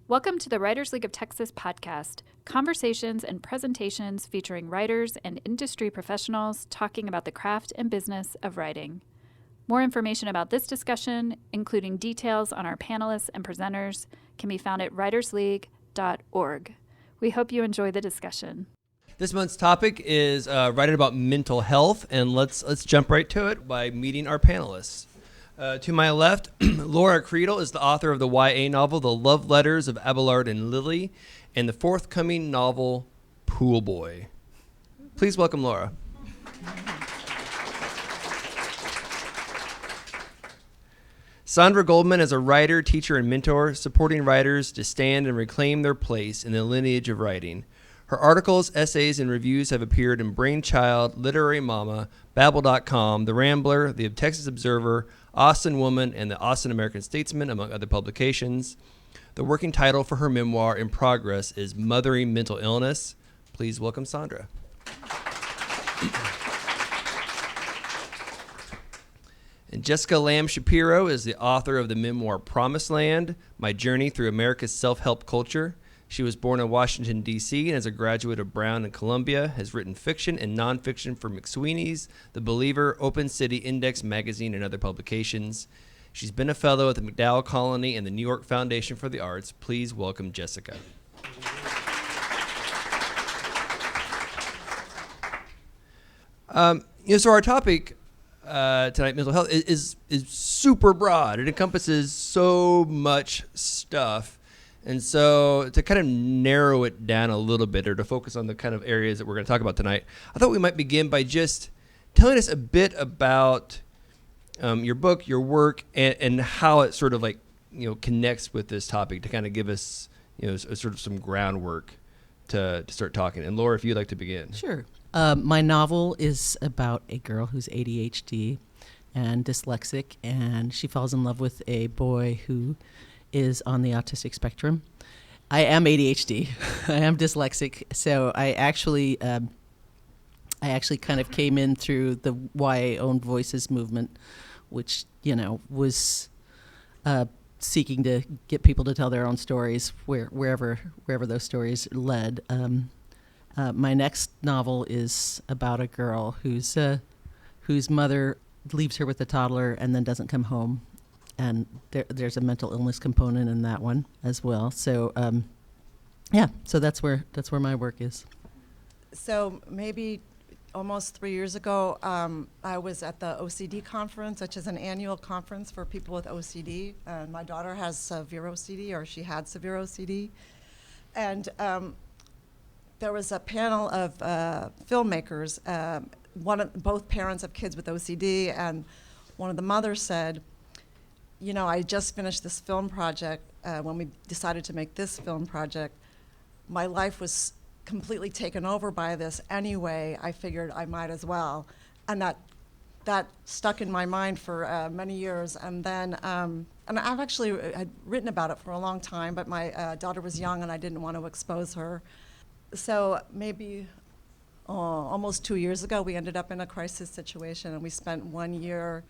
Welcome to the Writers League of Texas podcast, conversations and presentations featuring writers and industry professionals talking about the craft and business of writing. More information about this discussion, including details on our panelists and presenters, can be found at writersleague.org. We hope you enjoy the discussion. This month's topic is writing about mental health, and let's jump right to it by meeting our panelists. To my left, Laura Creedle is the author of the YA novel The Love Letters of Abelard and Lily and the forthcoming novel Pool Boy. Please welcome Laura. Sandra Goldman is a writer, teacher, and mentor, supporting writers to stand and reclaim their place in the lineage of writing. Her articles, essays, and reviews have appeared in Brainchild, Literary Mama, Babbel.com, The Rambler, The Texas Observer, Austin Woman, and the Austin American Statesman, among other publications. The working title for her memoir in progress is Mothering Mental Illness. Please welcome Sandra. And Jessica Lamb-Shapiro is the author of the memoir Promised Land, My Journey Through America's Self-Help Culture. She was born in Washington, D.C., and as a graduate of Brown and Columbia, has written fiction and nonfiction for McSweeney's, The Believer, Open City Index Magazine, and other publications. She's been a fellow at the MacDowell Colony and the New York Foundation for the Arts. Please welcome Jessica. So our topic tonight, mental health, is super broad. It encompasses so much stuff. And so to kind of narrow it down a little bit, or to focus on the kind of areas that we're going to talk about tonight, I thought we might begin by just telling us a bit about your book, your work, and how it sort of connects with this topic, to kind of give us sort of some groundwork to start talking. And Laura, if you'd like to begin. Sure. My novel is about a girl who's ADHD and dyslexic, and she falls in love with a boy who is on the autistic spectrum. I am ADHD. I am dyslexic, so I actually kind of came in through the YA Own Voices movement, which was seeking to get people to tell their own stories wherever those stories led. My next novel is about a girl whose mother leaves her with a toddler and then doesn't come home. And there's a mental illness component in that one as well. So, so that's where my work is. So maybe almost 3 years ago, I was at the OCD conference, which is an annual conference for people with OCD. My daughter has severe OCD, or she had severe OCD. And there was a panel of filmmakers, both parents of kids with OCD, and one of the mothers said, I just finished this film project. When we decided to make this film project, my life was completely taken over by this anyway. I figured I might as well. And that stuck in my mind for many years. And then, and I've actually had written about it for a long time, but my daughter was young and I didn't want to expose her. So maybe almost 2 years ago, we ended up in a crisis situation, and we spent 1 year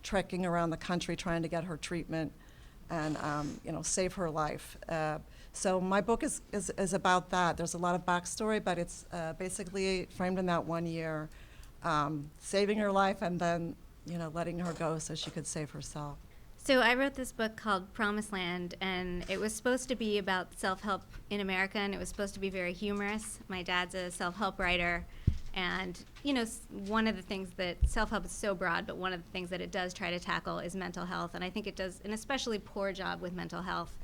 trekking around the country trying to get her treatment and save her life. So my book is about that. There's a lot of backstory, but it's basically framed in that 1 year, saving her life and then letting her go so she could save herself. So I wrote this book called Promised Land, and it was supposed to be about self-help in America, and it was supposed to be very humorous. My dad's a self-help writer. And, one of the things that self-help is so broad, but one of the things that it does try to tackle is mental health. And I think it does an especially poor job with mental health.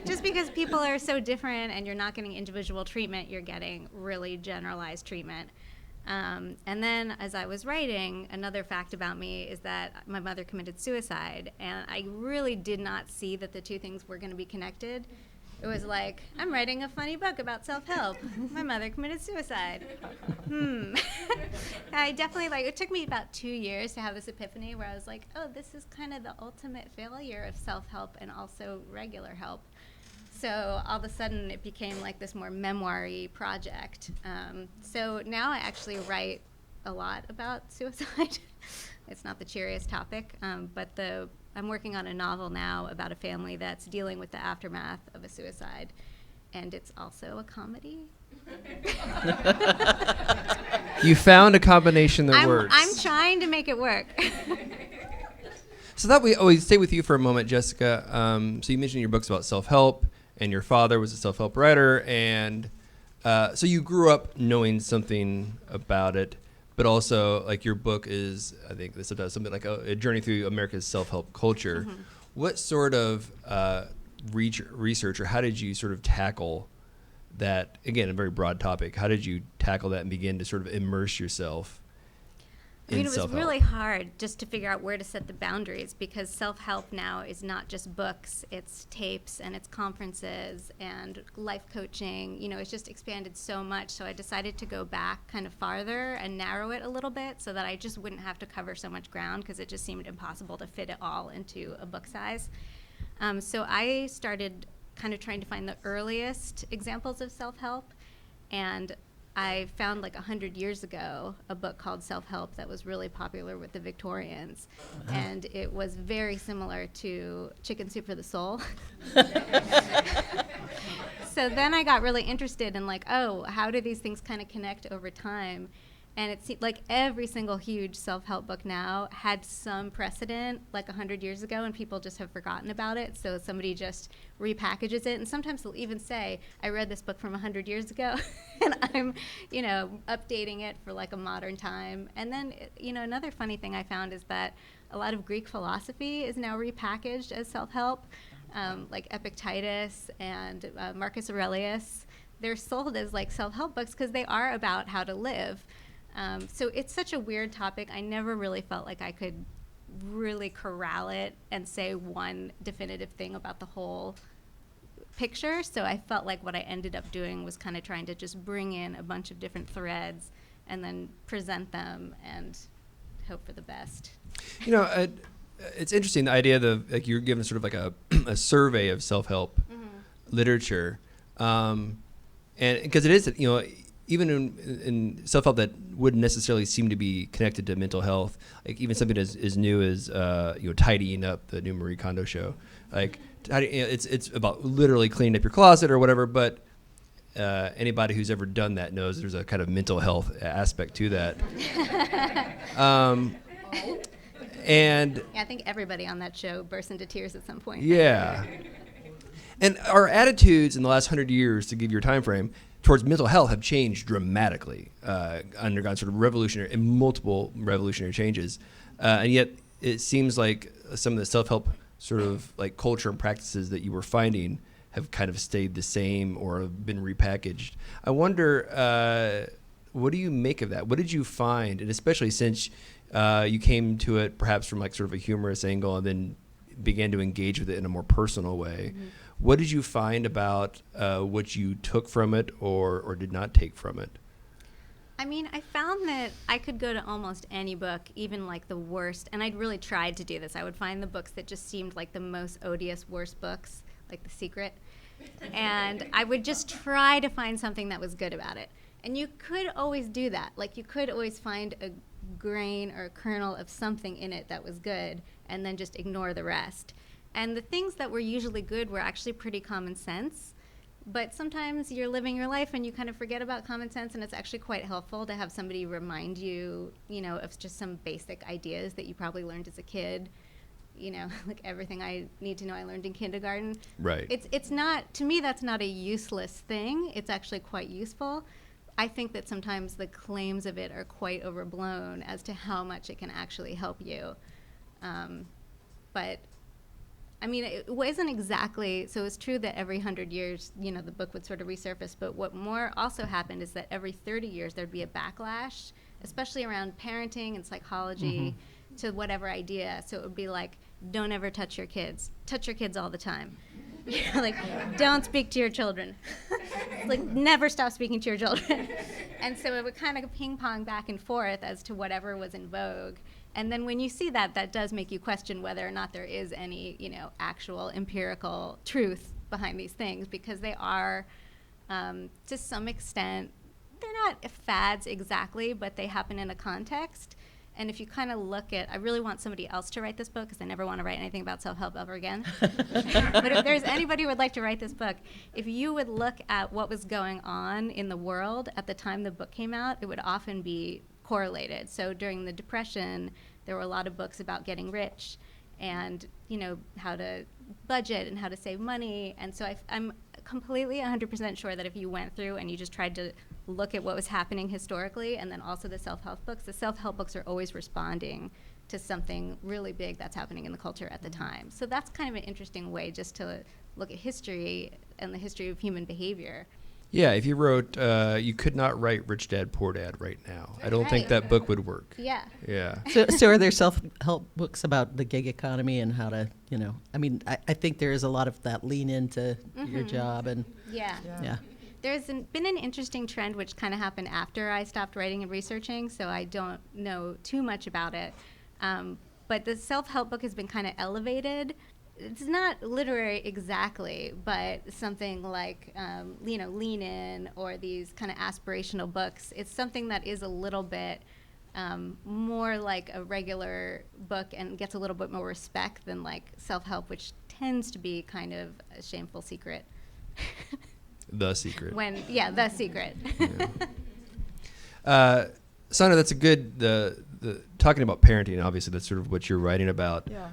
Just because people are so different and you're not getting individual treatment, you're getting really generalized treatment. And then as I was writing, another fact about me is that my mother committed suicide. And I really did not see that the two things were going to be connected. It was like, I'm writing a funny book about self-help. My mother committed suicide. I definitely, it took me about 2 years to have this epiphany where I was like, oh, this is kind of the ultimate failure of self-help and also regular help. So all of a sudden it became like this more memoir-y project. So now I actually write a lot about suicide. It's not the cheeriest topic, but the I'm working on a novel now about a family that's dealing with the aftermath of a suicide, and it's also a comedy. You found a combination that works. I'm trying to make it work. So that we always stay with you for a moment, Jessica. So you mentioned your books about self-help, and your father was a self-help writer, and so you grew up knowing something about it, but also like your book is, I think this does something like a journey through America's self-help culture. Mm-hmm. What sort of research, or how did you sort of tackle that? Again, a very broad topic. How did you tackle that and begin to sort of immerse yourself I mean, in it was self-help? really hard just to figure out where to set the boundaries, because self-help now is not just books, it's tapes and it's conferences and life coaching. You know, it's just expanded so much. So I decided to go back kind of farther and narrow it a little bit so that I just wouldn't have to cover so much ground, because it just seemed impossible to fit it all into a book size. So I started kind of trying to find the earliest examples of self-help, and I found like 100 years ago a book called Self-Help that was really popular with the Victorians, and it was very similar to Chicken Soup for the Soul. So then I got really interested in like, oh, how do these things kind of connect over time? And it seemed like every single huge self-help book now had some precedent like 100 years ago, and people just have forgotten about it. So somebody just repackages it. And sometimes they'll even say, I read this book from 100 years ago, and I'm, you know, updating it for like a modern time. And then, you know, another funny thing I found is that a lot of Greek philosophy is now repackaged as self-help, like Epictetus and Marcus Aurelius. They're sold as like self-help books because they are about how to live. So it's such a weird topic. I never really felt like I could really corral it and say one definitive thing about the whole picture. So I felt like what I ended up doing was kind of trying to just bring in a bunch of different threads and then present them and hope for the best. You know, it's interesting, the idea that like you're given sort of like a survey of self-help literature, and because it is, you know, even in self-help that wouldn't necessarily seem to be connected to mental health, like even something as new as you know, tidying up, the new Marie Kondo show, like you know, it's about literally cleaning up your closet or whatever, but anybody who's ever done that knows there's a kind of mental health aspect to that. And Yeah, I think everybody on that show burst into tears at some point. yeah. And our attitudes in the last 100 years, to give your time frame, towards mental health have changed dramatically, undergone sort of multiple revolutionary changes. And yet it seems like some of the self-help sort of like culture and practices that you were finding have kind of stayed the same or have been repackaged. I wonder, what do you make of that? What did you find? And especially since you came to it perhaps from like sort of a humorous angle and then began to engage with it in a more personal way. Mm-hmm. What did you find about what you took from it or did not take from it? I mean, I found that I could go to almost any book, even like the worst, and I'd really tried to do this. I would find the books that just seemed like the most odious, worst books, like The Secret, and I would just try to find something that was good about it. And you could always do that. Like, you could always find a grain or a kernel of something in it that was good, and then just ignore the rest. And the things that were usually good were actually pretty common sense. But sometimes you're living your life and you kind of forget about common sense, and it's actually quite helpful to have somebody remind you, you know, of just some basic ideas that you probably learned as a kid. You know, like everything I need to know I learned in kindergarten. Right. It's not, to me, that's not a useless thing. It's actually quite useful. I think that sometimes the claims of it are quite overblown as to how much it can actually help you. But I mean, it wasn't exactly, so it's true that every 100 years, you know, the book would sort of resurface, but what more also happened is that every 30 years there'd be a backlash, especially around parenting and psychology, to whatever idea. So it would be like, don't ever touch your kids all the time. You know, like, don't speak to your children. Like, never stop speaking to your children. And so it would kind of ping pong back and forth as to whatever was in vogue. And then when you see that, that does make you question whether or not there is any, you know, actual empirical truth behind these things, because they are, to some extent, they're not fads exactly, but they happen in a context. And if you kind of look at, I really want somebody else to write this book because I never want to write anything about self-help ever again. But if there's anybody who would like to write this book, if you would look at what was going on in the world at the time the book came out, it would often be correlated. So during the Depression, there were a lot of books about getting rich and, how to budget and how to save money. And so I'm completely 100% sure that if you went through and you just tried to look at what was happening historically and then also the self-help books are always responding to something really big that's happening in the culture at the time. So that's kind of an interesting way just to look at history and the history of human behavior. Yeah, if you wrote, you could not write Rich Dad, Poor Dad right now. I don't think that book would work. Yeah. Yeah. So are there self-help books about the gig economy and how to, I think there is a lot of that lean into your job and Yeah. yeah. There's been an interesting trend which kind of happened after I stopped writing and researching, so I don't know too much about it. But the self-help book has been kind of elevated. It's not literary exactly, but something like, Lean In or these kind of aspirational books. It's something that is a little bit more like a regular book and gets a little bit more respect than like self-help, which tends to be kind of a shameful secret. The Secret. The Secret. Yeah. Sandra, that's a good, the talking about parenting, obviously that's sort of what you're writing about. Yeah.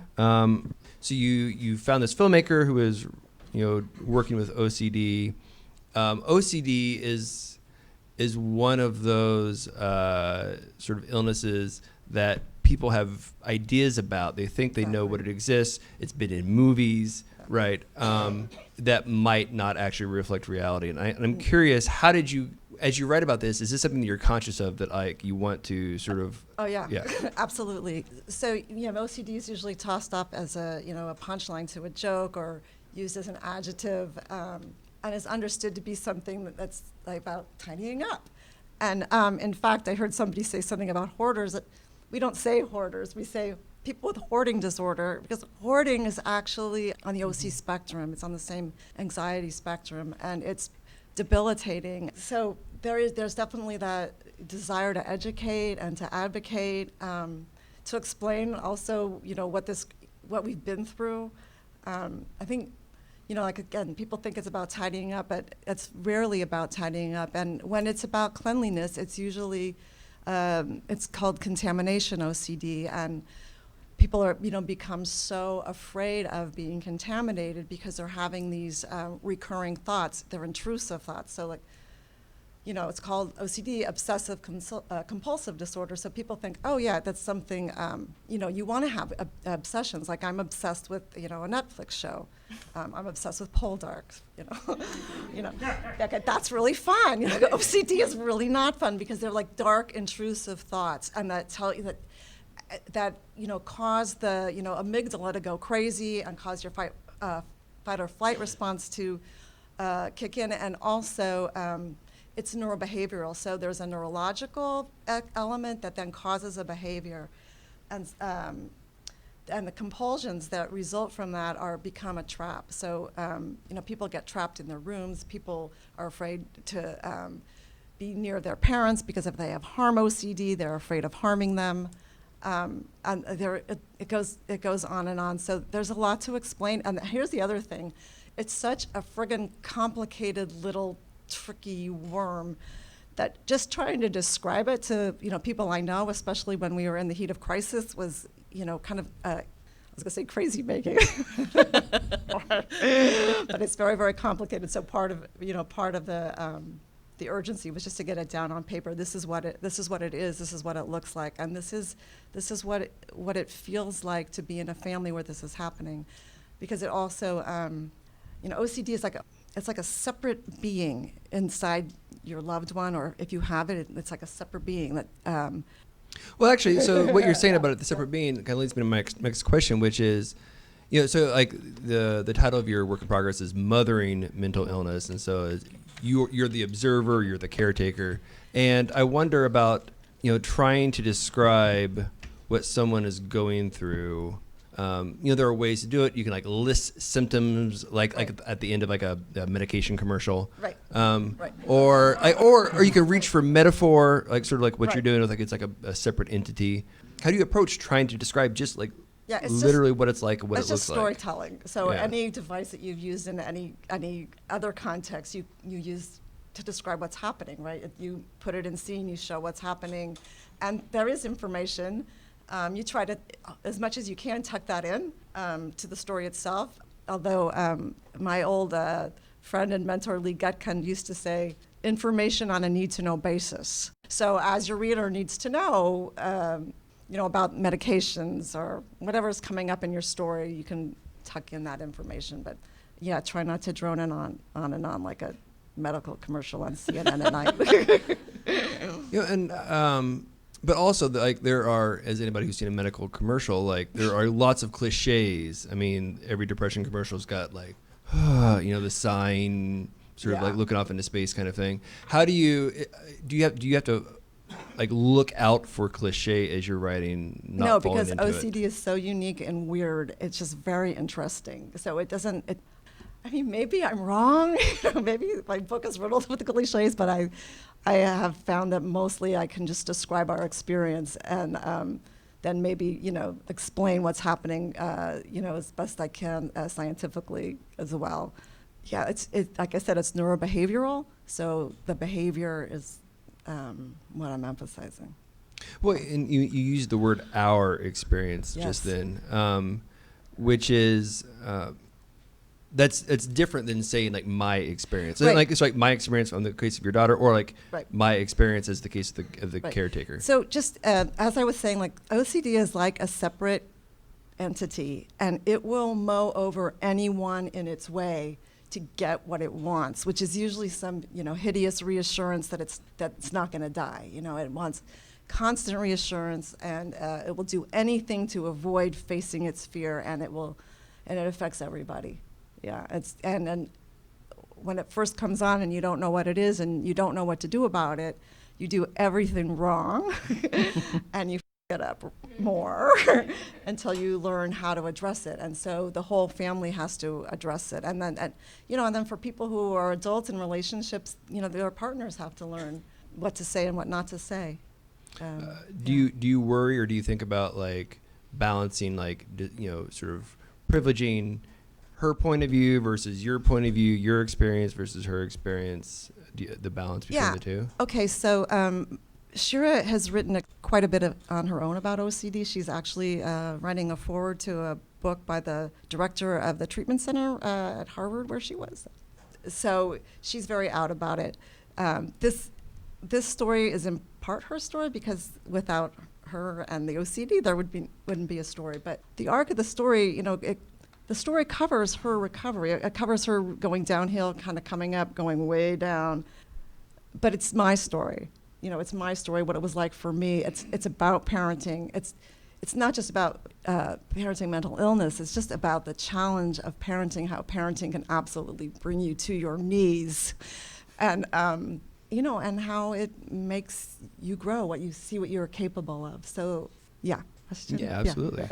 So you found this filmmaker who is, working with OCD. OCD is one of those sort of illnesses that people have ideas about. They think they know what it exists. It's been in movies, right? That might not actually reflect reality. And I'm curious, how did you, as you write about this, is this something that you're conscious of that like you want to sort of? Oh yeah. Absolutely. So OCD is usually tossed up as a punchline to a joke or used as an adjective, and is understood to be something that's like about tidying up. And in fact, I heard somebody say something about hoarders. That we don't say hoarders, we say people with hoarding disorder, because hoarding is actually on the OC spectrum. It's on the same anxiety spectrum, and it's debilitating. So there's definitely that desire to educate and to advocate, to explain also, what we've been through. I think, again, people think it's about tidying up, but it's rarely about tidying up. And when it's about cleanliness, it's usually, it's called contamination OCD, and people are, become so afraid of being contaminated because they're having these recurring thoughts. They're intrusive thoughts. So it's called OCD, obsessive compulsive disorder. So people think, oh yeah, that's something, you want to have obsessions. Like I'm obsessed with, a Netflix show. I'm obsessed with pole darks, that's really fun. OCD is really not fun because they're like dark, intrusive thoughts, and that tell you that cause the amygdala to go crazy and cause your fight or flight response to kick in, and also it's neurobehavioral. So there's a neurological element that then causes a behavior, and the compulsions that result from that become a trap. So people get trapped in their rooms. People are afraid to be near their parents because if they have harm OCD, they're afraid of harming them. And it goes on and on. So there's a lot to explain. And here's the other thing. It's such a friggin' complicated little tricky worm that just trying to describe it to people I know, especially when we were in the heat of crisis, was kind of I was gonna say crazy making, but it's very, very complicated. So part of the urgency was just to get it down on paper. This is what it is. This is what it looks like, and this is what it feels like to be in a family where this is happening, because it also OCD is it's like a separate being inside your loved one, or if you have it, it's like a separate being that. Well, actually, so what you're saying about it, the separate being, kind of leads me to my next question, which is, so like the title of your work in progress is Mothering Mental Illness, and so you're the observer, you're the caretaker, and I wonder about trying to describe what someone is going through there are ways to do it. You can like list symptoms, like at the end of like a medication commercial, Right. Right. Or you can reach for metaphor, like sort of like what Right. you're doing with like it's like a separate entity. How do you approach trying to describe just like It's literally what it's like, and what it's it looks just like? storytelling. So Yeah. any device that you've used in any other context, you use to describe what's happening, right? You put it in scene, you show what's happening, and there is information. You try to, as much as you can, tuck that in to the story itself. Although my old friend and mentor Lee Gutkin used to say, information on a need-to-know basis. So as your reader needs to know, about medications or whatever's coming up in your story, you can tuck in that information. But yeah, try not to drone in on and on like a medical commercial on CNN at night. But also, like, there are, as anybody who's seen a medical commercial, like, there are lots of cliches. I mean, every depression commercial's got, like, the sign, sort of, like, looking off into space kind of thing. How do you have to, like, look out for cliche as you're writing, not No, falling because into OCD is so unique and weird. It's just very interesting. So maybe I'm wrong. Maybe my book is riddled with cliches, but I have found that mostly I can just describe our experience and then maybe, explain what's happening, as best I can scientifically as well. Yeah, it's like I said, it's neurobehavioral, so the behavior is what I'm emphasizing. Well, and you used the word "our experience" just then, which is that's different than saying like my experience. Right. Like it's like my experience on the case of your daughter, or like Right. my experience as the case of the Right. caretaker. So just as I was saying, like OCD is like a separate entity, and it will mow over anyone in its way to get what it wants, which is usually some hideous reassurance that it's not going to die. It wants constant reassurance, and it will do anything to avoid facing its fear, and it affects everybody. Yeah, and when it first comes on and you don't know what it is and you don't know what to do about it, you do everything wrong, and you f it up more until you learn how to address it. And so the whole family has to address it. And then for people who are adults in relationships, their partners have to learn what to say and what not to say. Do you worry, or do you think about like balancing, like sort of privileging her point of view versus your point of view, your experience versus her experience, the balance between the two? Okay, so Shira has written quite a bit on her own about OCD. She's actually writing a foreword to a book by the director of the treatment center at Harvard, where she was. So she's very out about it. This story is in part her story, because without her and the OCD, there wouldn't be a story. But the arc of the story, the story covers her recovery. It covers her going downhill, kind of coming up, going way down. But it's my story. It's my story, what it was like for me. It's about parenting. It's not just about parenting mental illness. It's just about the challenge of parenting, how parenting can absolutely bring you to your knees. And, and how it makes you grow, what you're capable of. So, yeah. Yeah, absolutely.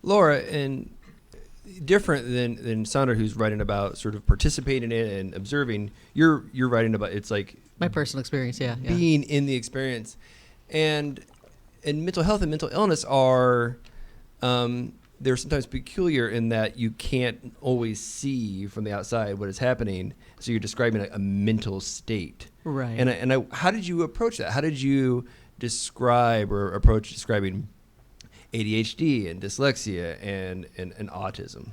Laura, and different than Sandra, who's writing about sort of participating in it and observing, you're writing about, it's like My personal experience, yeah. being in the experience. And mental health and mental illness are they're sometimes peculiar in that you can't always see from the outside what is happening. So you're describing a mental state. Right. And how did you approach that? How did you describe or approach describing ADHD and dyslexia and autism?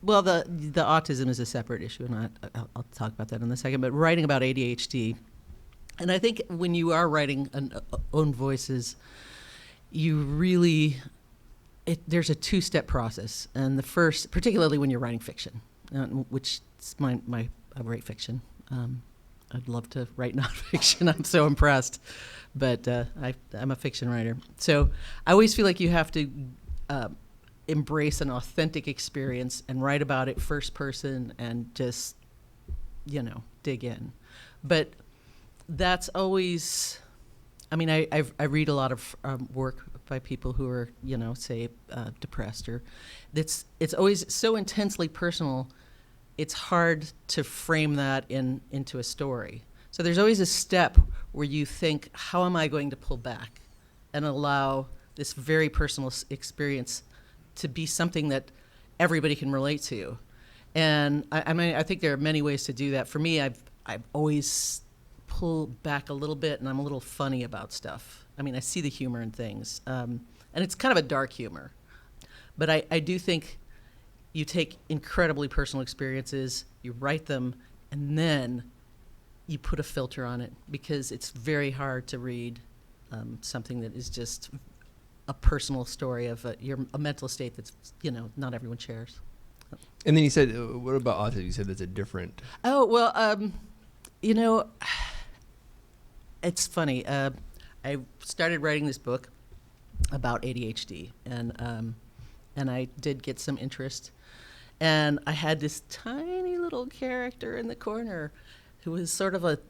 Well, the autism is a separate issue, and I'll talk about that in a second. But writing about ADHD, and I think when you are writing own voices, you really there's a two-step process, and the first, particularly when you're writing fiction, which is I write fiction. I'd love to write nonfiction. I'm so impressed, but I'm a fiction writer. So I always feel like you have to embrace an authentic experience and write about it first person and just, dig in. But that's always, I mean, I read a lot of work by people who are, say, depressed, or it's always so intensely personal. It's hard to frame that into a story. So there's always a step where you think, how am I going to pull back and allow this very personal experience to be something that everybody can relate to? And I think there are many ways to do that. For me, I've always pulled back a little bit, and I'm a little funny about stuff. I mean, I see the humor in things, and it's kind of a dark humor. But I do think you take incredibly personal experiences, you write them, and then you put a filter on it, because it's very hard to read something that is just a personal story of a mental state that's, not everyone shares. And then you said, what about autism? You said that's a different. Oh, well, it's funny. I started writing this book about ADHD, and I did get some interest. And I had this tiny little character in the corner who was sort of it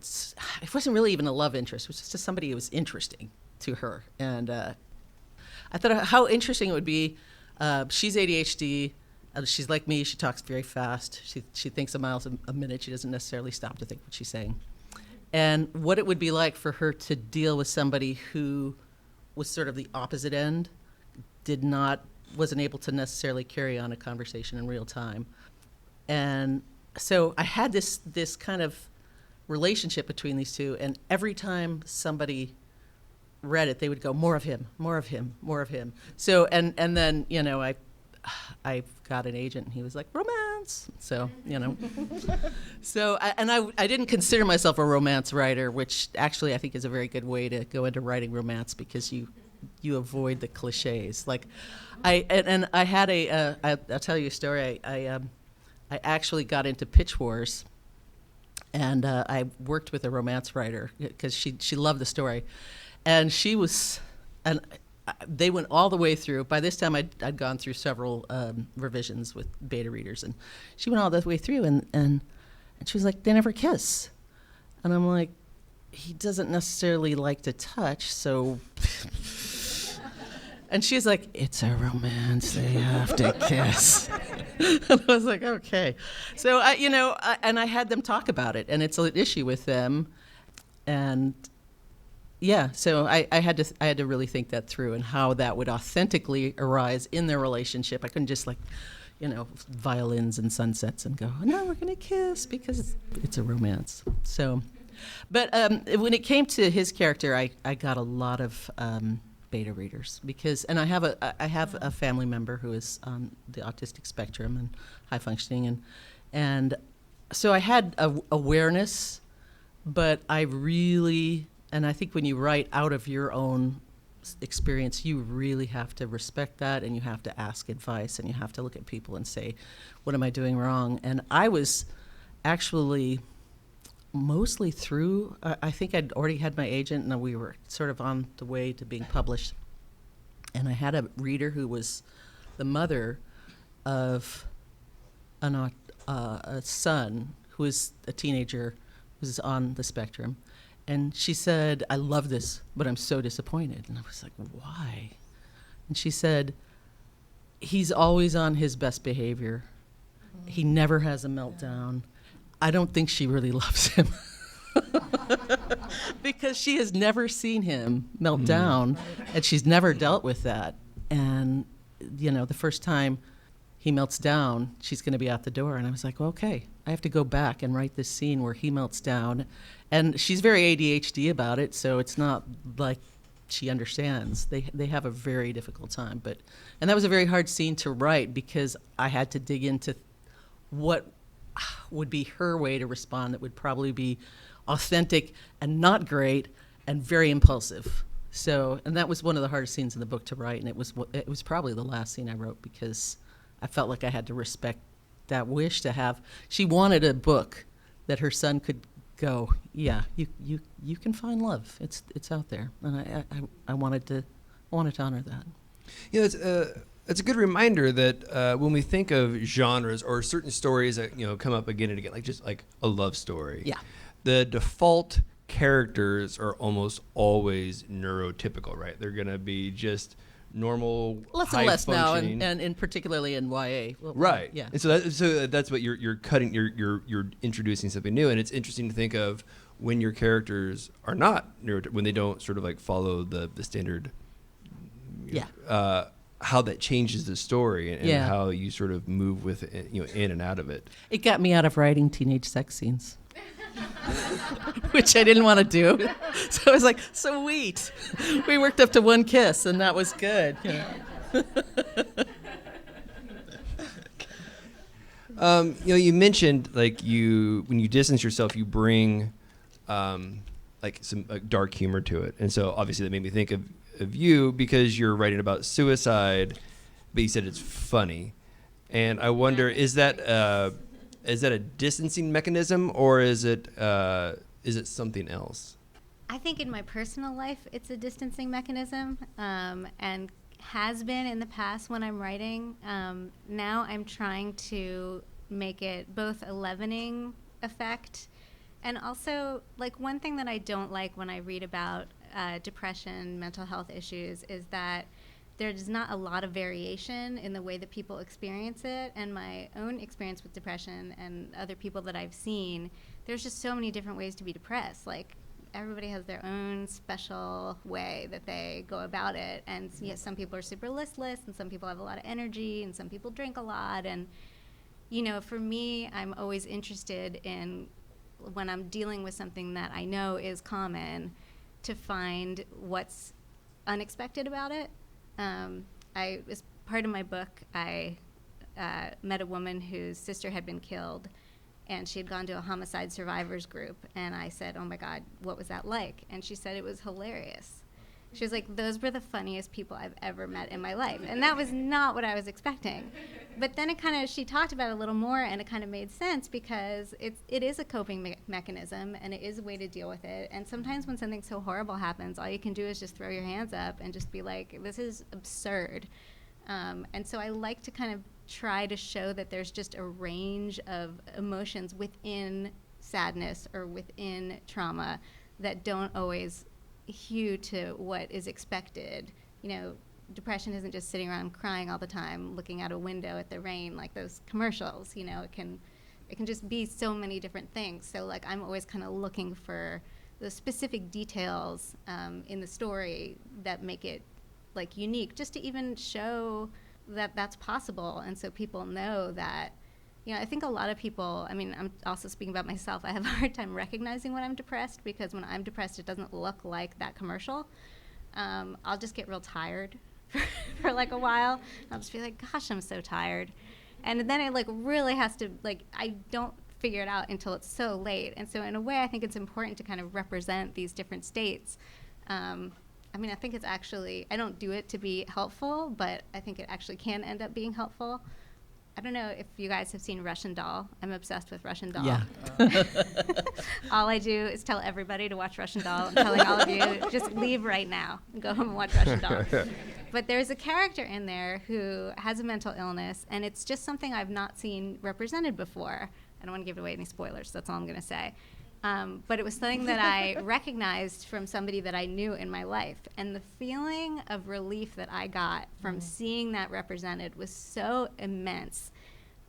wasn't really even a love interest. It was just somebody who was interesting to her. And I thought how interesting it would be. She's ADHD. She's like me. She talks very fast. She thinks a mile a minute. She doesn't necessarily stop to think what she's saying. And what it would be like for her to deal with somebody who was sort of the opposite end, wasn't able to necessarily carry on a conversation in real time. And so I had this kind of relationship between these two, and every time somebody read it, they would go, more of him, more of him, more of him. So, and then, I got an agent, and he was like, romance. So, So, I didn't consider myself a romance writer, which actually I think is a very good way to go into writing romance, because you avoid the cliches. Like, I had I'll tell you a story. I actually got into pitch wars, and I worked with a romance writer because she loved the story, and they went all the way through. By this time, I'd gone through several revisions with beta readers, and she went all the way through, and she was like, they never kiss. And I'm like, he doesn't necessarily like to touch, so... And she's like, it's a romance, they have to kiss. And I was like, okay. So, and I had them talk about it, and it's an issue with them. And yeah, so I had to really think that through, and how that would authentically arise in their relationship. I couldn't just violins and sunsets and go, no, we're going to kiss because it's a romance. So, but when it came to his character, I got a lot of beta readers, and I have a family member who is on the autistic spectrum and high functioning, and so I had awareness, but I really, and I think when you write out of your own experience, you really have to respect that, and you have to ask advice, and you have to look at people and say, what am I doing wrong? And I was actually mostly through, I think I'd already had my agent, and we were sort of on the way to being published. And I had a reader who was the mother of a son who was a teenager, who was on the spectrum. And she said, I love this, but I'm so disappointed. And I was like, why? And she said, he's always on his best behavior. He never has a meltdown. I don't think she really loves him. Because she has never seen him melt down, and she's never dealt with that. And, the first time he melts down, she's going to be out the door. And I was like, well, okay, I have to go back and write this scene where he melts down. And she's very ADHD about it, so it's not like she understands. They have a very difficult time. And that was a very hard scene to write, because I had to dig into what would be her way to respond that would probably be authentic and not great and very impulsive. So, and that was one of the hardest scenes in the book to write, and it was probably the last scene I wrote, because I felt like I had to respect that wish to have. She wanted a book that her son could go, yeah, you can find love. It's out there, and I wanted to honor that. It's a good reminder that when we think of genres or certain stories that come up again and again, like just like a love story, yeah, the default characters are almost always neurotypical, right? They're gonna be just normal, Less high and less now, functioning. and particularly in YA. Well, Right. Yeah. And so that's what you're cutting. You're introducing something new, and it's interesting to think of when your characters are not when they don't sort of like follow the standard. Yeah. How that changes the story and Yeah. how you sort of move with it, in and out of it. It got me out of writing teenage sex scenes, which I didn't want to do. So I was like, sweet. We worked up to one kiss, and that was good. You mentioned like when you distance yourself, you bring like some dark humor to it, and so obviously that made me think of you because you're writing about suicide, but you said it's funny, and I wonder is that a distancing mechanism or is it something else? I think in my personal life, it's a distancing mechanism, and has been in the past when I'm writing. Now I'm trying to make it both a leavening effect, and also, like, one thing that I don't like when I read about depression, mental health issues, is that there's not a lot of variation in the way that people experience it. And my own experience with depression and other people that I've seen, there's just so many different ways to be depressed. Like, everybody has their own special way that they go about it. And yes, some people are super listless, and some people have a lot of energy, and some people drink a lot. And, for me, I'm always interested in, when I'm dealing with something that I know is common, to find what's unexpected about it. As part of my book, I met a woman whose sister had been killed, and she had gone to a homicide survivors group, and I said, "Oh my God, what was that like?" And she said it was hilarious. She was like, "Those were the funniest people I've ever met in my life." And that was not what I was expecting. But then she talked about it a little more, and it kind of made sense because it is a coping mechanism, and it is a way to deal with it. And sometimes when something so horrible happens, all you can do is just throw your hands up and just be like, this is absurd. And so I like to kind of try to show that there's just a range of emotions within sadness or within trauma that don't always hew to what is expected. Depression isn't just sitting around crying all the time, looking out a window at the rain like those commercials. It can just be so many different things. So like I'm always kind of looking for the specific details in the story that make it like unique, just to even show that that's possible, and so people know that. I think a lot of people, I'm also speaking about myself, I have a hard time recognizing when I'm depressed, because when I'm depressed, it doesn't look like that commercial. I'll just get real tired for like a while. I'll just be like, gosh, I'm so tired. And then it like really has to, like, I don't figure it out until it's so late. And so in a way, I think it's important to kind of represent these different states. I think it's actually, I don't do it to be helpful, but I think it actually can end up being helpful. I don't know if you guys have seen Russian Doll. I'm obsessed with Russian Doll. Yeah. All I do is tell everybody to watch Russian Doll. I'm telling all of you, just leave right now and go home and watch Russian Doll. But there's a character in there who has a mental illness, and it's just something I've not seen represented before. I don't want to give away any spoilers. That's all I'm going to say. But it was something that I recognized from somebody that I knew in my life. And the feeling of relief that I got from seeing that represented was so immense.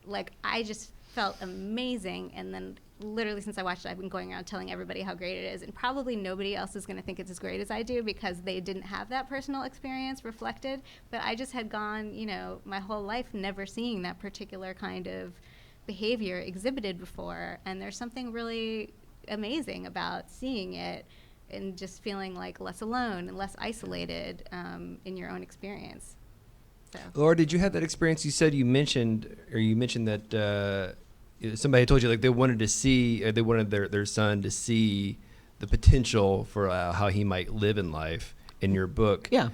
Like, I just felt amazing. And then literally since I watched it, I've been going around telling everybody how great it is. And probably nobody else is going to think it's as great as I do because they didn't have that personal experience reflected. But I just had gone, my whole life never seeing that particular kind of behavior exhibited before. And there's something really amazing about seeing it and just feeling like less alone and less isolated in your own experience. So. Laura, did you have that experience? You mentioned that somebody told you like they wanted their son to see the potential for how he might live in life in your book. Yeah.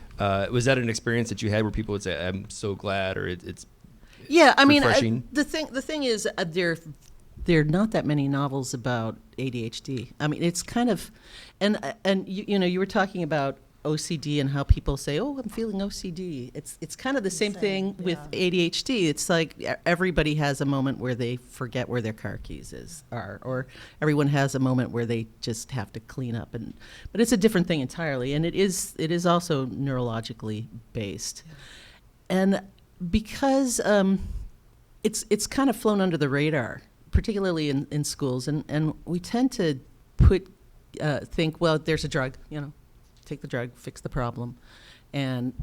Was that an experience that you had where people would say, "I'm so glad," or it's yeah, refreshing? The thing is, there are not that many novels about ADHD. It's kind of, and you were talking about OCD and how people say, "Oh, I'm feeling OCD." It's kind of the same thing with ADHD. It's like everybody has a moment where they forget where their car keys are, or everyone has a moment where they just have to clean up. But it's a different thing entirely, and it is also neurologically based, and because it's kind of flown under the radar, particularly in schools, and we tend to think, well, there's a drug, take the drug, fix the problem, and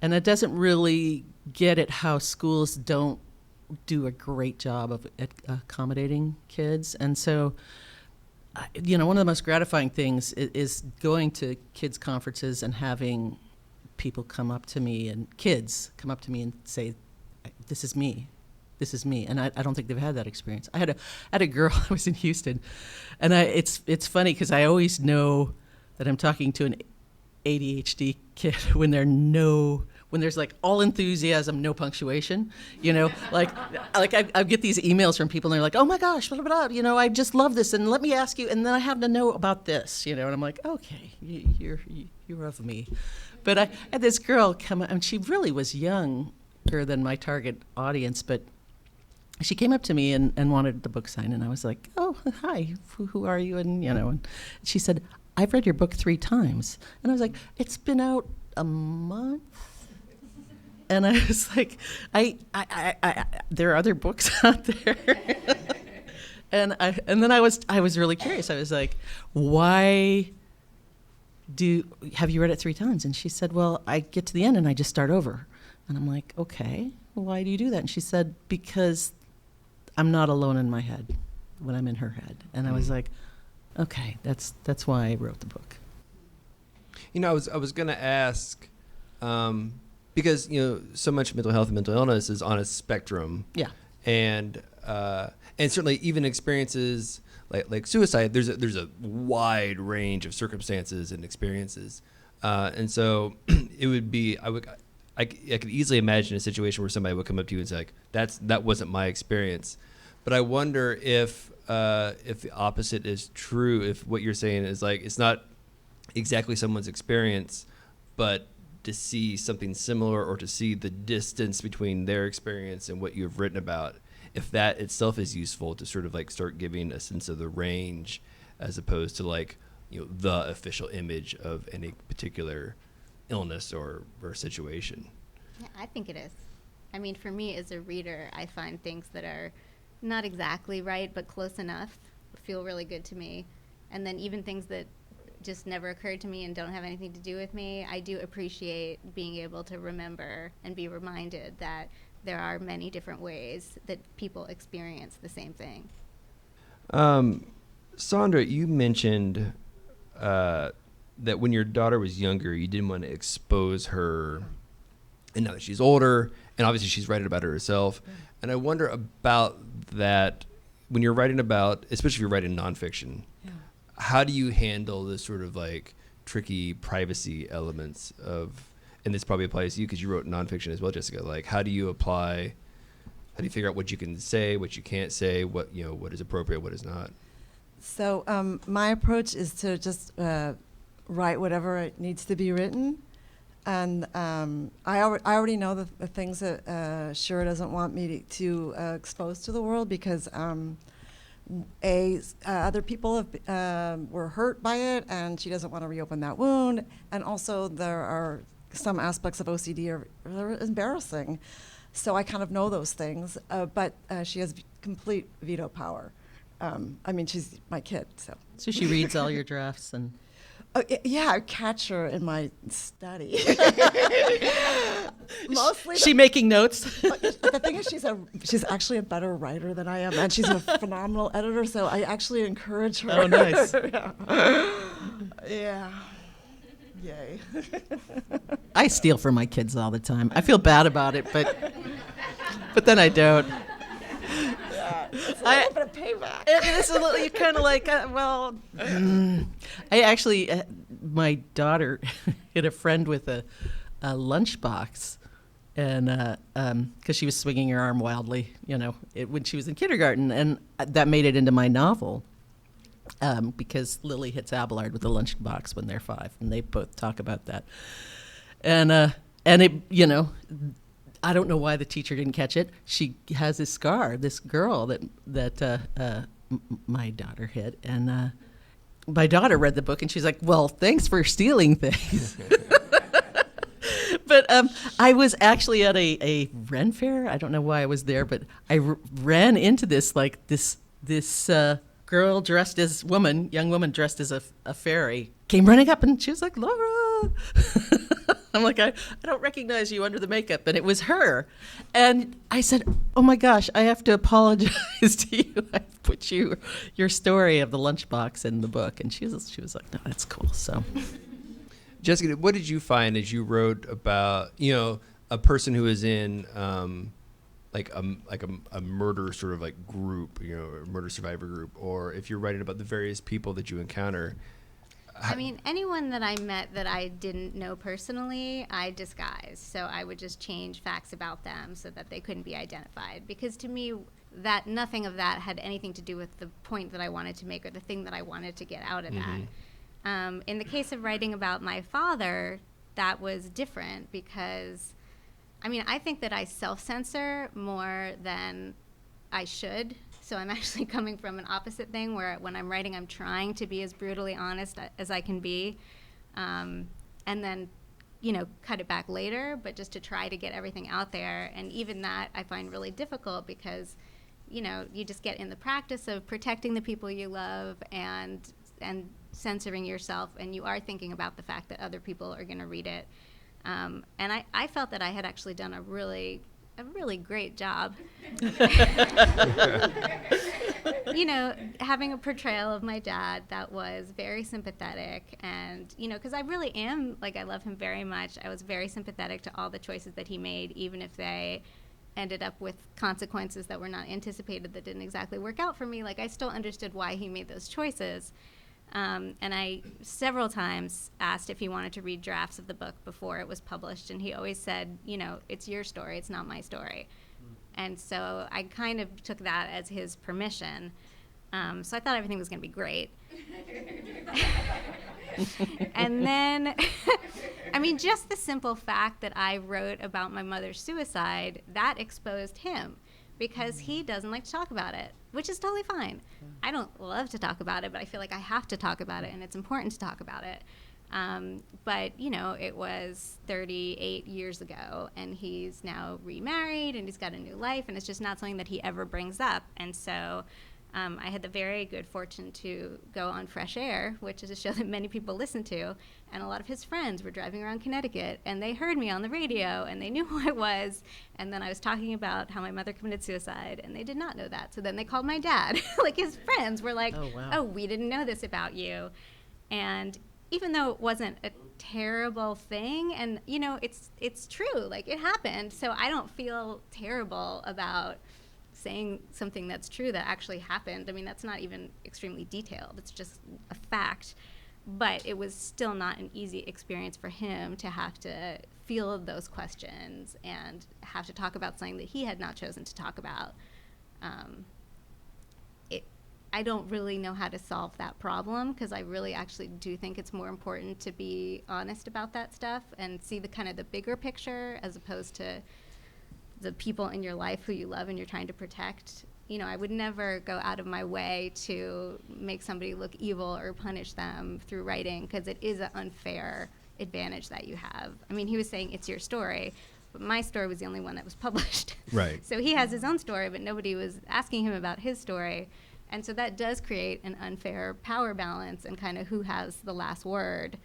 it doesn't really get at how schools don't do a great job of accommodating kids. And so, one of the most gratifying things is going to kids conferences and having people come up to me and say, "This is me. This is me," and I don't think they've had that experience. I had a girl. I was in Houston, and it's funny because I always know that I'm talking to an ADHD kid when there's like all enthusiasm, no punctuation. Like I get these emails from people and they're like, "Oh my gosh, blah, blah, blah, I just love this, and let me ask you, and then I have to know about this," and I'm like, "Okay, you're of me." But I had this girl come, and she really was younger than my target audience, but she came up to me and wanted the book signed, and I was like, "Oh, hi, who are you?" And she said, "I've read your book 3 times." And I was like, "It's been out a month?" And I was like, I there are other books out there. and then I was really curious. I was like, "Why have you read it 3 times?" And she said, "Well, I get to the end and I just start over." And I'm like, "Okay, why do you do that?" And she said, "Because I'm not alone in my head when I'm in her head." And I was like, "Okay, that's why I wrote the book." I was going to ask, because so much mental health and mental illness is on a spectrum. Yeah. And certainly even experiences like suicide, there's a wide range of circumstances and experiences, and so it would be I could easily imagine a situation where somebody would come up to you and say, like, that wasn't my experience. But I wonder if the opposite is true, if what you're saying is like it's not exactly someone's experience, but to see something similar or to see the distance between their experience and what you've written about, if that itself is useful to sort of like start giving a sense of the range as opposed to like, the official image of any particular illness or situation. Yeah, I think it is. I mean, for me as a reader, I find things that are not exactly right, but close enough feel really good to me. And then even things that just never occurred to me and don't have anything to do with me, I do appreciate being able to remember and be reminded that there are many different ways that people experience the same thing. Sandra, you mentioned that when your daughter was younger, you didn't want to expose her, and now that she's older, and obviously she's writing about it herself, and I wonder about that when you're writing about, especially if you're writing nonfiction, how do you handle this sort of like tricky privacy elements of, and this probably applies to you because you wrote nonfiction as well, Jessica, like how do you figure out what you can say, what you can't say, what is appropriate, what is not? So my approach is to just write whatever it needs to be written. And I already know the things that Shira doesn't want me to expose to the world because other people were hurt by it, and she doesn't want to reopen that wound. And also there are some aspects of OCD are embarrassing. So I kind of know those things, but she has complete veto power. I mean, she's my kid, so. So she reads all your drafts and... Yeah, I catch her in my study. Mostly. She making notes? The thing is, she's actually a better writer than I am, and she's a phenomenal editor, so I actually encourage her. Oh, nice. Yeah. Yay. I steal from my kids all the time. I feel bad about it, but then I don't. It's a little bit of payback. It's a little, you kind of like, I actually, my daughter had a friend with a lunchbox, and because she was swinging her arm wildly, when she was in kindergarten, and that made it into my novel. because Lily hits Abelard with a lunchbox when they're 5, and they both talk about that. And it, I don't know why the teacher didn't catch it. She has this scar, this girl that my daughter hit, and my daughter read the book, and she's like, "Well, thanks for stealing things." But I was actually at a Ren fair. I don't know why I was there, but I ran into this girl dressed as young woman dressed as a fairy, came running up, and she was like, "Laura." I'm like, I don't recognize you under the makeup. And it was her. And I said, "Oh my gosh, I have to apologize to you. I put your story of the lunchbox in the book." And she was like, "No, that's cool." So, Jessica, what did you find as you wrote about, a person who is in like a murder sort of like group, a murder survivor group, or if you're writing about the various people that you encounter? I mean, anyone that I met that I didn't know personally, I disguised. So I would just change facts about them so that they couldn't be identified. Because to me, that nothing of that had anything to do with the point that I wanted to make or the thing that I wanted to get out of that. In the case of writing about my father, that was different because, I think that I self-censor more than I should. So I'm actually coming from an opposite thing where when I'm writing, I'm trying to be as brutally honest as I can be, and then, cut it back later, but just to try to get everything out there. And even that I find really difficult because, you just get in the practice of protecting the people you love and censoring yourself, and you are thinking about the fact that other people are going to read it. And I felt that I had actually done a really great job. Having a portrayal of my dad that was very sympathetic and, because I really am, I love him very much. I was very sympathetic to all the choices that he made, even if they ended up with consequences that were not anticipated that didn't exactly work out for me. I still understood why he made those choices. And I several times asked if he wanted to read drafts of the book before it was published, and he always said, it's your story, it's not my story. And so I kind of took that as his permission. So I thought everything was going to be great. And then, just the simple fact that I wrote about my mother's suicide, that exposed him. Because he doesn't like to talk about it, which is totally fine. I don't love to talk about it, but I feel like I have to talk about it, and it's important to talk about it. But, it was 38 years ago, and he's now remarried, and he's got a new life, and it's just not something that he ever brings up. And so I had the very good fortune to go on Fresh Air, which is a show that many people listen to, and a lot of his friends were driving around Connecticut, and they heard me on the radio, and they knew who I was, and then I was talking about how my mother committed suicide, and they did not know that. So then they called my dad. His friends were like, "Oh, we didn't know this about you." And even though it wasn't a terrible thing, and, it's true, it happened, so I don't feel terrible about saying something that's true that actually happened. That's not even extremely detailed. It's just a fact. But it was still not an easy experience for him to have to field those questions and have to talk about something that he had not chosen to talk about. I don't really know how to solve that problem because I really actually do think it's more important to be honest about that stuff and see the kind of the bigger picture as opposed to the people in your life who you love and you're trying to protect. I would never go out of my way to make somebody look evil or punish them through writing because it is an unfair advantage that you have. He was saying it's your story, but my story was the only one that was published. Right. So he has his own story, but nobody was asking him about his story. And so that does create an unfair power balance and kind of who has the last word.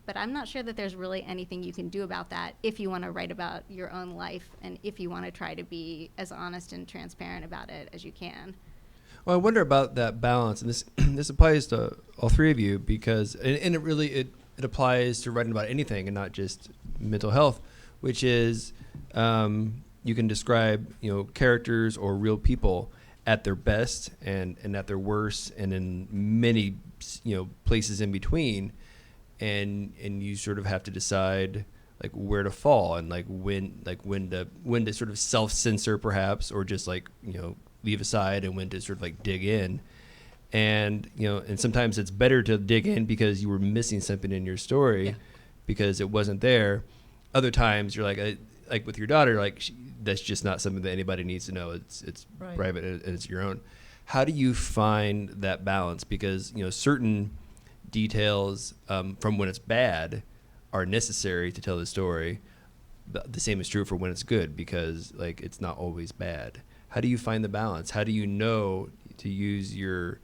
But I'm not sure that there's really anything you can do about that if you want to write about your own life and if you want to try to be as honest and transparent about it as you can. Well, I wonder about that balance, and this applies to all three of you because, and it really applies to writing about anything and not just mental health, which is you can describe characters or real people at their best and at their worst and in many places in between. And you sort of have to decide where to fall and when to sort of self-censor perhaps or just leave aside and when to sort of dig in. And, and sometimes it's better to dig in because you were missing something in your story because it wasn't there. Other times you're like with your daughter, that's just not something that anybody needs to know. It's Right. private and it's your own. How do you find that balance? Because, certain details from when it's bad are necessary to tell the story. The same is true for when it's good because it's not always bad. How do you find the balance? How do you know to use your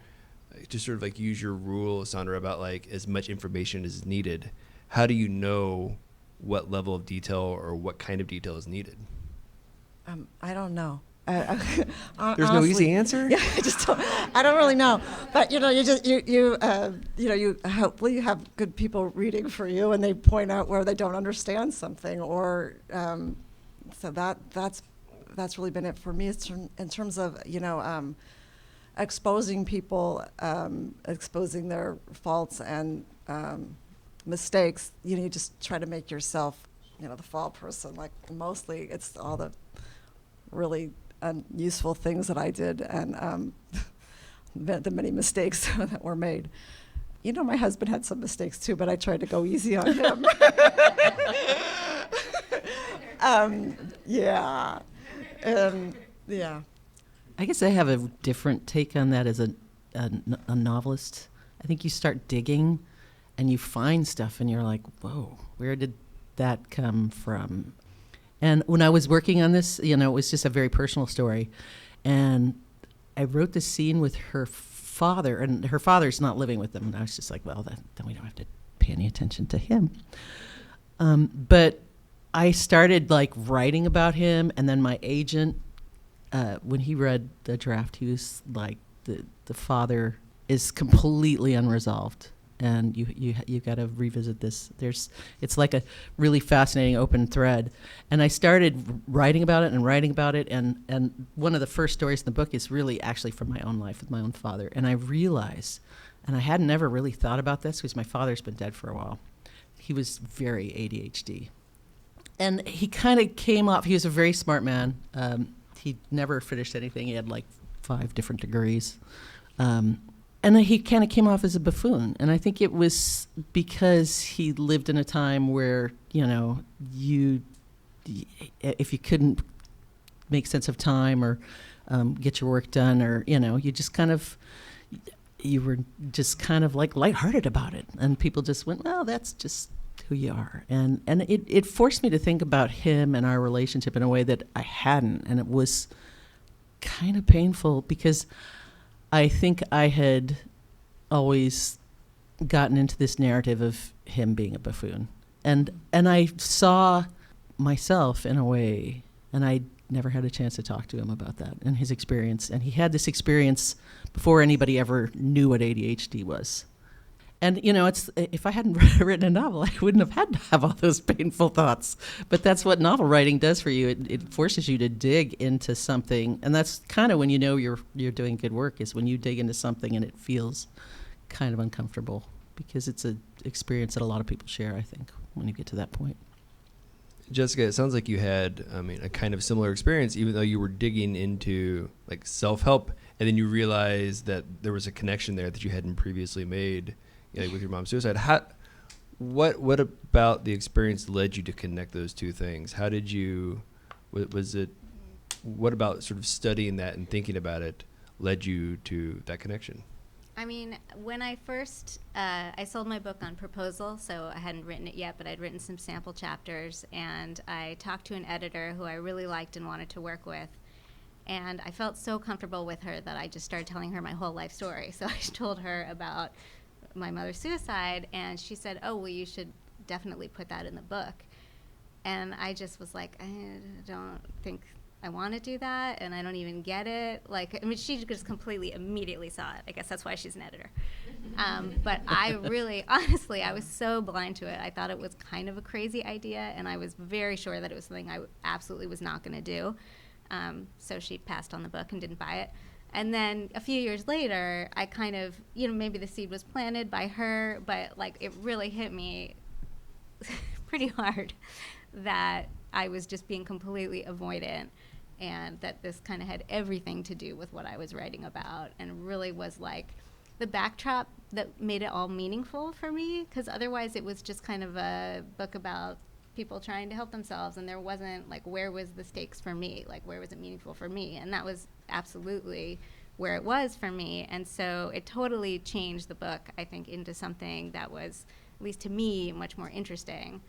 rule, Sandra, about as much information is needed? How do you know what level of detail or what kind of detail is needed? I don't know. There's honestly, no easy answer? Yeah, I don't really know. But you hopefully you have good people reading for you, and they point out where they don't understand something, or so that's really been it for me. It's in terms of exposing people, exposing their faults and mistakes. You just try to make yourself the fall person. Mostly it's all the really unuseful things that I did and the many mistakes that were made. My husband had some mistakes too, but I tried to go easy on him. Yeah. Yeah. I guess I have a different take on that as a novelist. I think you start digging and you find stuff and you're like, whoa, where did that come from? And when I was working on this, it was just a very personal story. And I wrote this scene with her father, and her father's not living with them. And I was just like, well, then we don't have to pay any attention to him. But I started writing about him, and then my agent, when he read the draft, he was like, the father is completely unresolved. And you got to revisit this. It's like a really fascinating open thread. And I started writing about it, and one of the first stories in the book is really actually from my own life with my own father. And I realized, and I had never really thought about this because my father's been dead for a while. He was very ADHD. And he kind of came off, he was a very smart man. He never finished anything. He had 5 different degrees. And he kind of came off as a buffoon. And I think it was because he lived in a time where, if you couldn't make sense of time or get your work done, or, you were just kind of lighthearted about it. And people just went, well, that's just who you are. And it forced me to think about him and our relationship in a way that I hadn't. And it was kind of painful because I think I had always gotten into this narrative of him being a buffoon. And I saw myself in a way, and I never had a chance to talk to him about that and his experience. And he had this experience before anybody ever knew what ADHD was. And, if I hadn't written a novel, I wouldn't have had to have all those painful thoughts. But that's what novel writing does for you. It forces you to dig into something. And that's kind of when you're doing good work, is when you dig into something and it feels kind of uncomfortable, because it's an experience that a lot of people share, I think, when you get to that point. Jessica, it sounds like you had, a kind of similar experience, even though you were digging into self-help, and then you realized that there was a connection there that you hadn't previously made. With your mom's suicide. What about the experience led you to connect those two things? How did you, what about sort of studying that and thinking about it led you to that connection? I mean, when I first, I sold my book on proposal, so I hadn't written it yet, but I'd written some sample chapters, and I talked to an editor who I really liked and wanted to work with. And I felt so comfortable with her that I just started telling her my whole life story. So I told her about my mother's suicide, and she said, oh, well, you should definitely put that in the book. And I just was like, I don't think I want to do that, and I don't even get it. She just completely immediately saw it. I guess that's why she's an editor. But I really, honestly, I was so blind to it. I thought it was kind of a crazy idea, and I was very sure that it was something I absolutely was not going to do. So she passed on the book and didn't buy it. And then a few years later, I kind of, maybe the seed was planted by her, but it really hit me pretty hard that I was just being completely avoidant, and that this kind of had everything to do with what I was writing about, and really was the backdrop that made it all meaningful for me, because otherwise it was just kind of a book about people trying to help themselves, and there wasn't, like, where was the stakes for me? Like, where was it meaningful for me? And that was absolutely where it was for me. And so it totally changed the book, I think, into something that was, at least to me, much more interesting.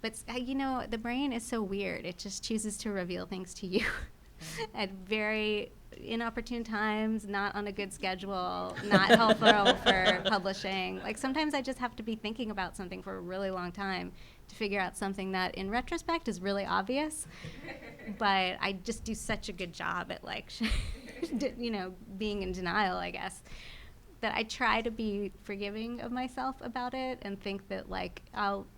But you know, the brain is so weird. It just chooses to reveal things to you at very inopportune times, not on a good schedule, not helpful for publishing. Like, sometimes I just have to be thinking about something for a really long time to figure out something that in retrospect is really obvious. But I just do such a good job at, like, you know, being in denial, I guess, that I try to be forgiving of myself about it and think that, like,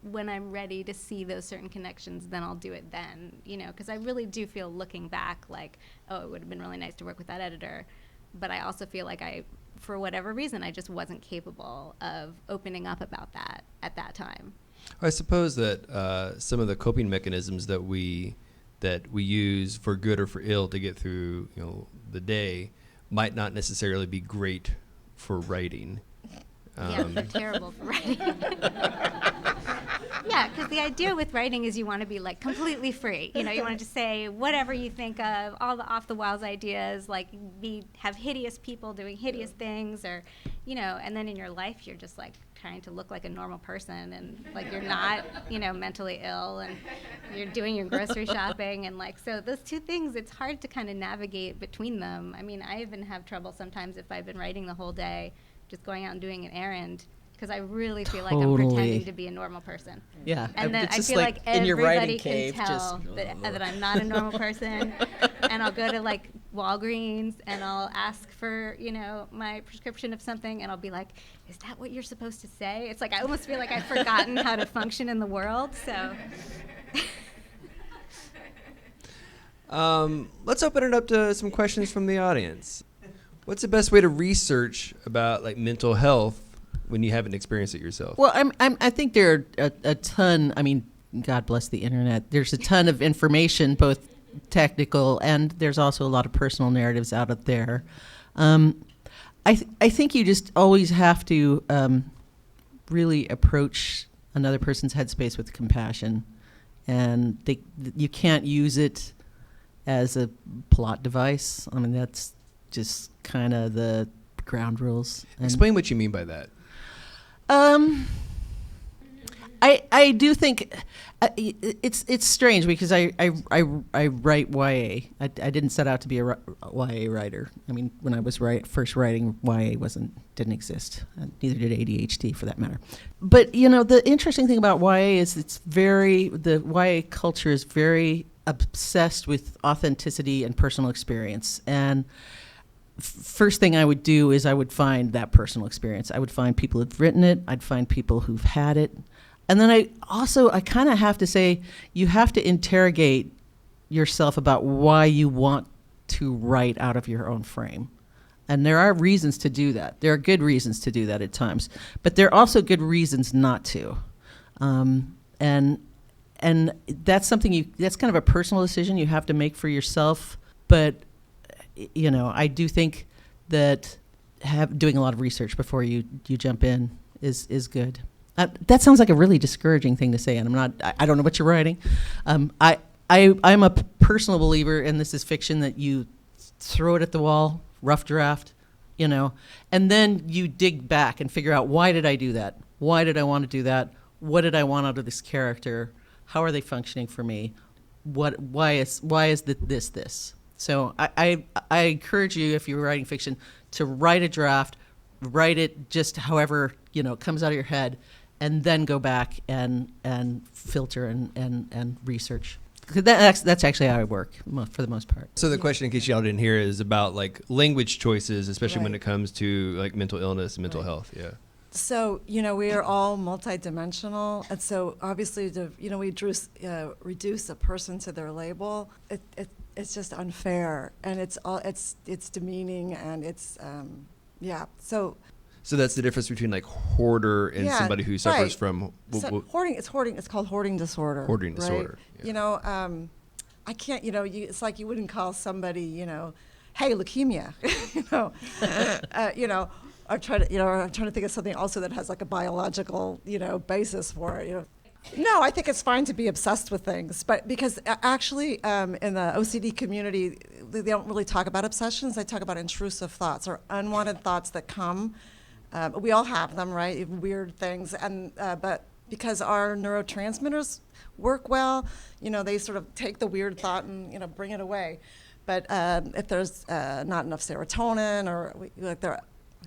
when I'm ready to see those certain connections, then I'll do it then, you know, because I really do feel, looking back, like, oh, it would have been really nice to work with that editor. But I also feel like for whatever reason, I just wasn't capable of opening up about that at that time. I suppose that some of the coping mechanisms that we use for good or for ill to get through, you know, the day might not necessarily be great for writing. Yeah, they're terrible for writing. Yeah, because the idea with writing is you want to be, like, completely free. You know, you want to say whatever you think of, all the off-the-walls ideas, like, have hideous people doing hideous things, or, you know, and then in your life you're just, like, trying to look like a normal person, and, like, you're not, you know, mentally ill, and you're doing your grocery shopping, and, like, so those two things, it's hard to kind of navigate between them. I mean, I even have trouble sometimes if I've been writing the whole day, just going out and doing an errand, because I really feel like I'm pretending to be a normal person. Yeah. And then It's I just feel like in your everybody writing can cave, tell that I'm not a normal person. And I'll go to, like, Walgreens, and I'll ask for, you know, my prescription of something, and I'll be like, is that what you're supposed to say? It's like I almost feel like I've forgotten how to function in the world, so. Let's open it up to some questions from the audience. What's the best way to research about, like, mental health when you haven't experienced it yourself? Well, I think there are a ton. I mean, God bless the internet. There's a ton of information, both technical, and there's also a lot of personal narratives out there. I think you just always have to really approach another person's headspace with compassion, and you can't use it as a plot device. I mean, that's just kind of the ground rules. And Explain what you mean by that. I do think it's strange because I write YA. I didn't set out to be a YA writer. I mean, when I was first writing, YA didn't exist. Neither did ADHD, for that matter. But, you know, the interesting thing about YA is the YA culture is very obsessed with authenticity and personal experience. And first thing I would do is I would find that personal experience. I would find people who've written it. I'd find people who've had it. And then I kind of have to say, you have to interrogate yourself about why you want to write out of your own frame. And there are reasons to do that. There are good reasons to do that at times. But there are also good reasons not to. And that's something that's kind of a personal decision you have to make for yourself. But, you know, I do think that doing a lot of research before you jump in is good. That sounds like a really discouraging thing to say, and I don't know what you're writing. I'm a personal believer, and this is fiction, that you throw it at the wall, rough draft, you know, and then you dig back and figure out, why did I do that? Why did I want to do that? What did I want out of this character? How are they functioning for me? Why is this? So I encourage you, if you're writing fiction, to write a draft, write it just however, you know, it comes out of your head, and then go back and filter and research. That's actually how I work for the most part. So the question, in case y'all didn't hear, is about, like, language choices, especially when Right. it comes to, like, mental illness and mental health. Yeah. So, you know, we are all multidimensional, and so obviously, we reduce a person to their label. It's just unfair, and it's demeaning, and it's So that's the difference between, like, hoarder and somebody who suffers right. from hoarding. It's hoarding. It's called hoarding disorder. Hoarding right? disorder. Yeah. You know, I can't. You know, it's like you wouldn't call somebody, you know, hey, leukemia. You know, I'm trying to think of something also that has like a biological, basis for it. No, I think it's fine to be obsessed with things, but because actually in the OCD community, they don't really talk about obsessions. They talk about intrusive thoughts or unwanted thoughts that come. We all have them, right? Weird things, and but because our neurotransmitters work well, they sort of take the weird thought and bring it away. But if there's not enough serotonin, or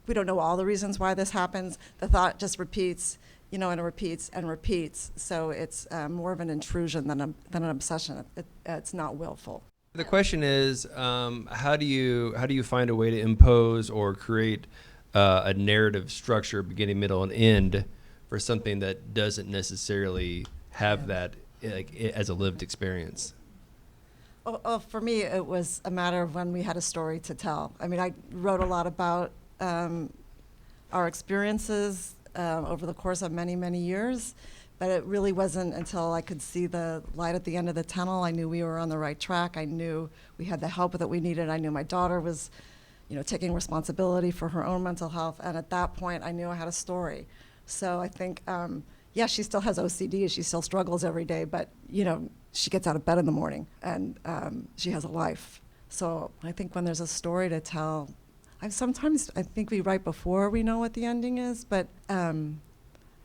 we don't know all the reasons why this happens, the thought just repeats. And it repeats and repeats. So it's more of an intrusion than an obsession. It's not willful. The question is, how do you find a way to impose or create a narrative structure, beginning, middle, and end, for something that doesn't necessarily have that as a lived experience? For me, it was a matter of when we had a story to tell. I mean, I wrote a lot about our experiences over the course of many, many years, but it really wasn't until I could see the light at the end of the tunnel. I knew we were on the right track. I knew we had the help that we needed. I knew my daughter was, taking responsibility for her own mental health, and at that point, I knew I had a story. So I think, she still has OCD. She still struggles every day, but, she gets out of bed in the morning, and she has a life. So I think when there's a story to tell, I think we write before we know what the ending is, but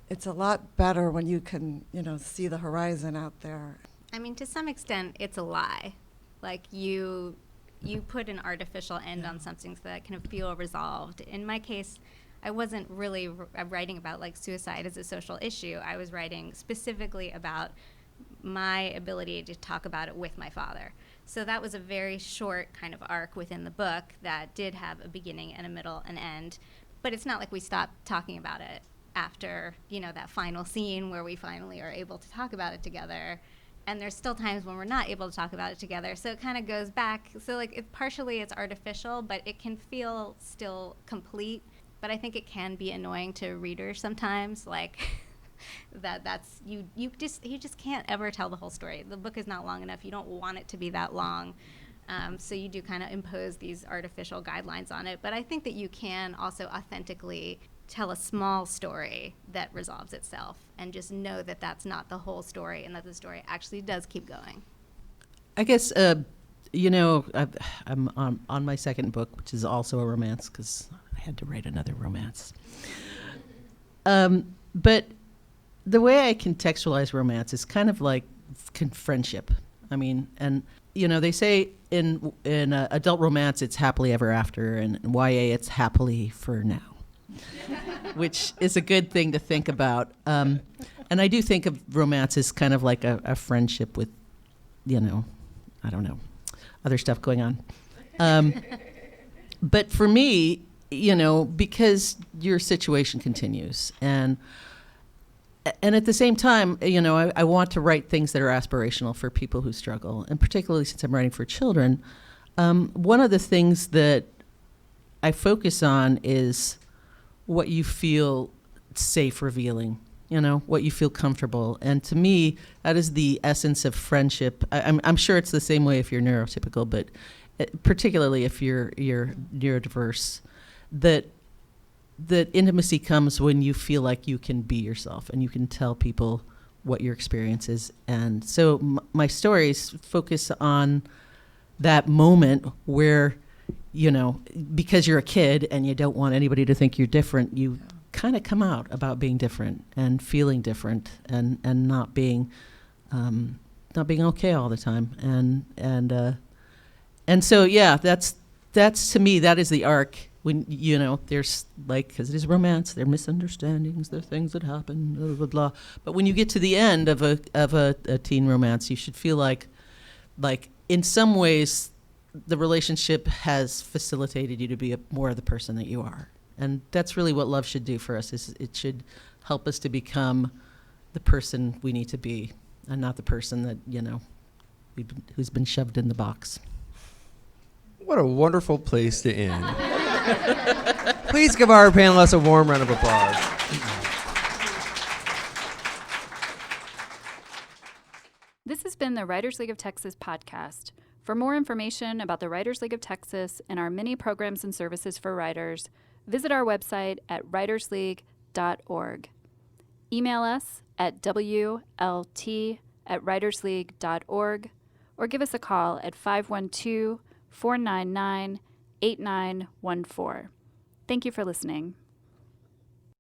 it's a lot better when you can, see the horizon out there. I mean, to some extent, it's a lie. Like you put an artificial end on something so that it can feel resolved. In my case, I wasn't really writing about like suicide as a social issue. I was writing specifically about my ability to talk about it with my father. So that was a very short kind of arc within the book that did have a beginning and a middle and end. But it's not like we stopped talking about it after, that final scene where we finally are able to talk about it together. And there's still times when we're not able to talk about it together. So it kind of goes back. So partially it's artificial, but it can feel still complete. But I think it can be annoying to readers sometimes, that's you just can't ever tell the whole story. The book is not long enough. You don't want it to be that long. So you do kind of impose these artificial guidelines on it. But I think that you can also authentically tell a small story that resolves itself and just know that that's not the whole story and that the story actually does keep going. I guess, I'm on my second book, which is also a romance, because I had to write another romance. But the way I contextualize romance is kind of like friendship. I mean, and they say in adult romance it's happily ever after, and in YA it's happily for now, which is a good thing to think about. And I do think of romance as kind of like a friendship with, I don't know, other stuff going on. But for me, because your situation continues, and at the same time, I want to write things that are aspirational for people who struggle, and particularly since I'm writing for children, one of the things that I focus on is what you feel safe revealing, what you feel comfortable. And to me, that is the essence of friendship. I'm sure it's the same way if you're neurotypical, but particularly if you're neurodiverse, that intimacy comes when you feel like you can be yourself and you can tell people what your experience is. And so my stories focus on that moment where, because you're a kid and you don't want anybody to think you're different, you kind of come out about being different and feeling different and not being okay all the time. And so, yeah, that's to me, that is the arc. When, there's because it is romance, there are misunderstandings, there are things that happen, blah, blah, blah. But when you get to the end of a teen romance, you should feel like in some ways, the relationship has facilitated you to be more of the person that you are. And that's really what love should do for us, is it should help us to become the person we need to be and not the person that, who's been shoved in the box. What a wonderful place to end. Please give our panelists a warm round of applause. This has been the Writers League of Texas podcast. For more information about the Writers League of Texas and our many programs and services for writers, visit our website at writersleague.org. Email us at wlt@writersleague.org or give us a call at 512-499-8914. Thank you for listening.